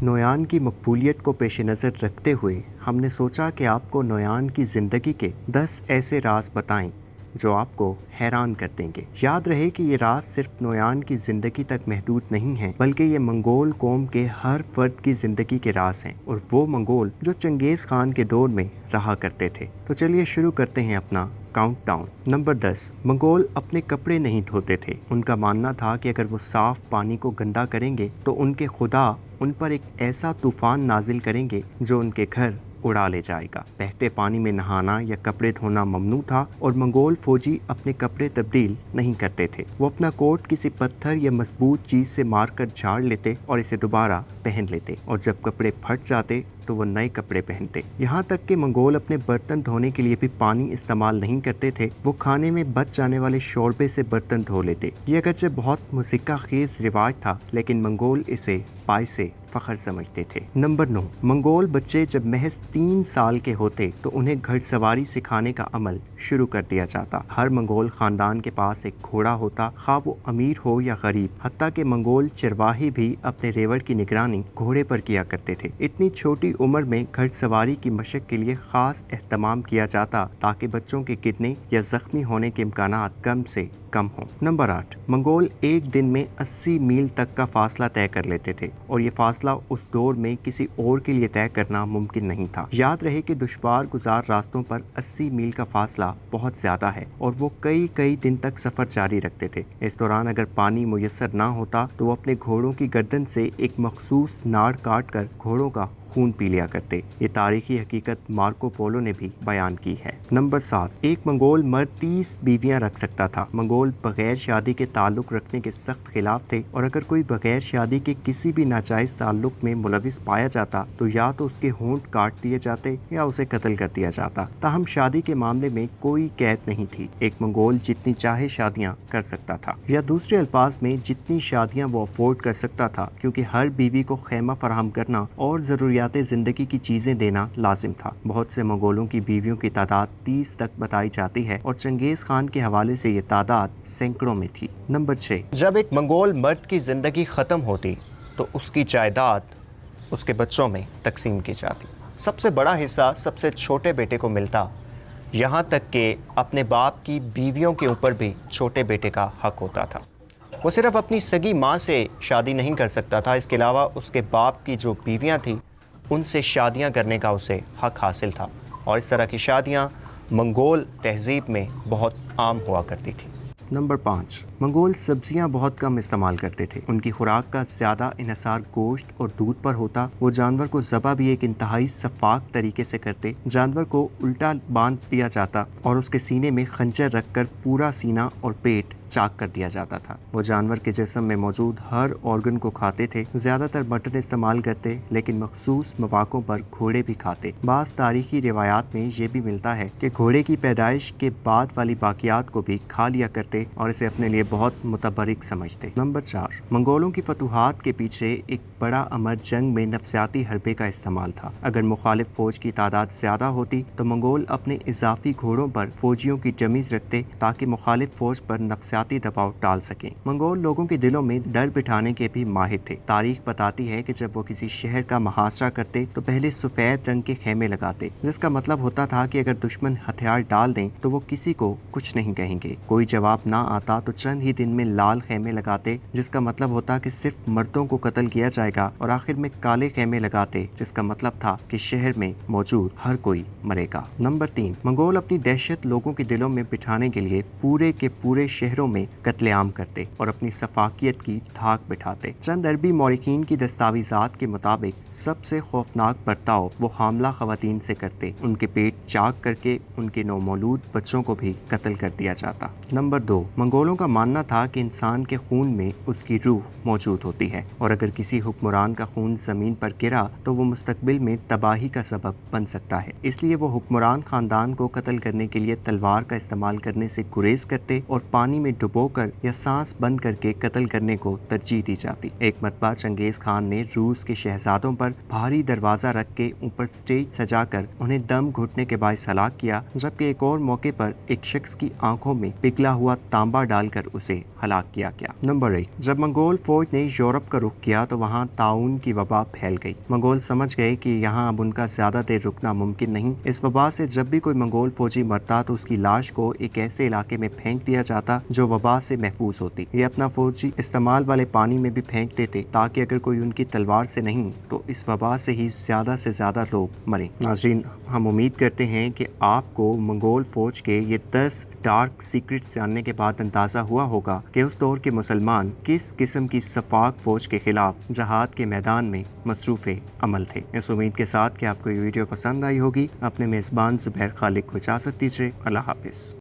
नोयान की मकबूलियत को पेश नज़र रखते हुए हमने सोचा कि आपको नोयान की ज़िंदगी के 10 ऐसे राज बताएं जो आपको हैरान कर देंगे। याद रहे कि ये राज सिर्फ नोयान की ज़िंदगी तक महदूद नहीं हैं, बल्कि ये मंगोल कौम के हर फर्द की ज़िंदगी के राज हैं, और वो मंगोल जो चंगेज़ खान के दौर में रहा करते थे। तो चलिए शुरू करते हैं अपना काउंटडाउन। नंबर 10। मंगोल अपने कपड़े नहीं धोते थे। उनका मानना था कि अगर वो साफ पानी को गंदा करेंगे तो उनके खुदा उन पर एक ऐसा तूफान नाजिल करेंगे जो उनके घर उड़ा ले जाएगा। बहते पानी में नहाना या कपड़े धोना ममनू था, और मंगोल फौजी अपने कपड़े तब्दील नहीं करते थे। वो अपना कोट किसी पत्थर या मजबूत चीज से मारकर झाड़ लेते और इसे दोबारा पहन लेते, और जब कपड़े फट जाते तो वो नए कपड़े पहनते। यहाँ तक कि मंगोल अपने बर्तन धोने के लिए भी पानी इस्तेमाल नहीं करते थे। वो खाने में बच जाने वाले शोरबे से बर्तन धो लेते। ये अगरचे बहुत मुसिक्का खेज रिवाज था, लेकिन मंगोल इसे बाइसे फख्र समझते थे। नंबर 9। मंगोल बच्चे जब महज 3 साल के होते तो उन्हें घुड़सवारी सिखाने का अमल शुरू कर दिया जाता। हर मंगोल खानदान के पास एक घोड़ा होता, खा वो अमीर हो या गरीब। हत्ता के मंगोल चरवाही भी अपने रेवड़ की निगरानी घोड़े पर किया करते थे। इतनी छोटी उम्र में घुड़सवारी की मशक के लिए खास एहतमाम किया जाता ताकि बच्चों के गिरने या जख्मी होने के इम्कानात कम से कम हो। नंबर 8। मंगोल एक दिन में 80 मील तक का फासला तय कर लेते थे, और ये फासला उस दौर में किसी और के लिए तय करना मुमकिन नहीं था। याद रहे कि दुश्वार गुजार रास्तों पर 80 मील का फासला बहुत ज्यादा है, और वो कई दिन तक सफर जारी रखते थे। इस दौरान अगर पानी मुयस्सर ना होता तो वो अपने घोड़ों की गर्दन से एक मखसूस नाड़ काट कर घोड़ों का खून पी लिया करते। ये तारीखी हकीकत मार्को पोलो ने भी बयान की है। नंबर 7। एक मंगोल मर्द 30 बीवियां रख सकता था। मंगोल बगैर शादी के ताल्लुक रखने के सख्त खिलाफ थे, और अगर कोई बगैर शादी के किसी भी नाजायज ताल्लुक में मुलविस पाया जाता तो या तो उसके होंठ काट दिए जाते या उसे कत्ल कर दिया जाता। ताहम शादी के मामले में कोई कैद नहीं थी। एक मंगोल जितनी चाहे शादियां कर सकता था, या दूसरे अल्फाज में जितनी शादियां वो अफोर्ड कर सकता था, क्योंकि हर बीवी को खैमा फराहम करना और जरूरियात जिंदगी की चीजें देना लाजिम था। बहुत से मंगोलों की बीवियों की तादाद 30 तक बताई जाती है, और चंगेज खान के हवाले से ये तादाद सैकड़ों में थी। नंबर 6। जब एक मंगोल मर्द की जिंदगी खत्म होती तो उसकी जायदाद उसके बच्चों में तकसीम की जाती। सबसे बड़ा हिस्सा सबसे छोटे बेटे को मिलता, यहाँ तक कि अपने बाप की बीवियों के ऊपर भी छोटे बेटे का हक होता था। वो सिर्फ अपनी सगी माँ से शादी नहीं कर सकता था, इसके अलावा उसके बाप की जो बीवियाँ थीं उनसे शादियां करने का उसे हक हासिल था, और इस तरह की शादियां मंगोल तहजीब में बहुत आम हुआ करती थी। नंबर 5। मंगोल सब्जियां बहुत कम इस्तेमाल करते थे। उनकी खुराक का ज़्यादा इन्हसार गोश्त और दूध पर होता। वो जानवर को ज़बा भी एक इंतहाई शफाक तरीके से करते। जानवर को उल्टा बांध दिया जाता और उसके सीने में खंजर रखकर पूरा सीना और पेट चाक कर दिया जाता था। वो जानवर के जिस्म में मौजूद हर ऑर्गन को खाते थे। ज़्यादातर मटन इस्तेमाल करते, लेकिन मखसूस मौक़ों पर घोड़े भी खाते। बाज़ तारीखी रिवायात में ये भी मिलता है कि घोड़े की पैदाइश के बाद वाली बाकियात को भी खा लिया करते और इसे अपने लिए बहुत मुतबरिक समझते। नंबर 4। मंगोलों की फतूहात के पीछे एक बड़ा अमर जंग में नफसियाती हरबे का इस्तेमाल था। अगर मुखालिफ फौज की तादाद ज्यादा होती तो मंगोल अपने इजाफी घोड़ों पर फौजियों की जमीज रखते ताकि मुखालिफ फौज पर नफसियाती दबाव डाल सकें। मंगोल लोगों के दिलों में डर बिठाने के भी माहिर थे। तारीख बताती है कि जब वो किसी शहर का मुहासरा करते तो पहले सफेद रंग के खेमे लगाते, जिसका मतलब होता था कि अगर दुश्मन हथियार डाल दें तो वो किसी को कुछ नहीं कहेंगे। कोई जवाब ना आता तो चंद ही दिन में लाल खेमे लगाते, जिसका मतलब होता कि सिर्फ मर्दों को कत्ल किया जाएगा, और आखिर में काले खेमे लगाते, जिसका मतलब था कि शहर में मौजूद हर कोई मरेगा। नंबर 3। मंगोल अपनी दहशत लोगों के दिलों में बिठाने के लिए पूरे के पूरे शहरों में कत्लेआम करते और अपनी सफाकियत की धाक बिठाते। चंद अरबी मौरिकीन की दस्तावेजात के मुताबिक सबसे खौफनाक बर्ताव वो हामला खवातीन से करते। उनके पेट चाक करके उनके नौमौलूद बच्चों को भी कत्ल कर दिया जाता। नंबर 2। मंगोलों का मानना था कि इंसान के खून में उसकी रूह मौजूद होती है, और अगर किसी हुक्मरान का खून जमीन पर गिरा तो वो मुस्तकबिल में तबाही का सबब बन सकता है। इसलिए वो हुक्मरान खानदान को कत्ल करने के लिए तलवार का इस्तेमाल करने से गुरेज करते और पानी में डुबो कर या सांस बंद करके कत्ल करने को तरजीह दी जाती। एक मरतबा चंगेज खान ने रूस के शहजादों पर भारी दरवाजा रख के ऊपर स्टेज सजाकर उन्हें दम घुटने के बायस हलाक किया, जबकि एक और मौके पर एक शख्स की आंखों में पिघला हुआ तांबा डालकर उसे हलाक किया गया। नंबर 1, जब मंगोल फौज ने यूरोप का रुख किया तो वहाँ ताउन की वबा फैल गई। मंगोल समझ गए कि यहाँ अब उनका ज्यादा देर रुकना मुमकिन नहीं। इस वबा से जब भी कोई मंगोल फौजी मरता तो उसकी लाश को एक ऐसे इलाके में फेंक दिया जाता जो वबा से महफूज होती। ये अपना फौजी इस्तेमाल वाले पानी में भी फेंक देते ताकि अगर कोई उनकी तलवार से नहीं तो इस वबा से ही ज्यादा से ज्यादा लोग मरें। नाज़रीन, हम उम्मीद करते हैं कि आपको मंगोल फौज के ये 10 डार्क सीक्रेट्स जानने के बाद अंदाज़ा हुआ होगा कि उस दौर के मुसलमान किस किस्म की सफाक फौज के खिलाफ जहाद के मैदान में मसरूफ़ अमल थे। इस उम्मीद के साथ कि आपको ये वीडियो पसंद आई होगी, अपने मेज़बान ज़ुबैर खालिक को इजाज़त दीजिए। अल्लाह हाफ़िज़।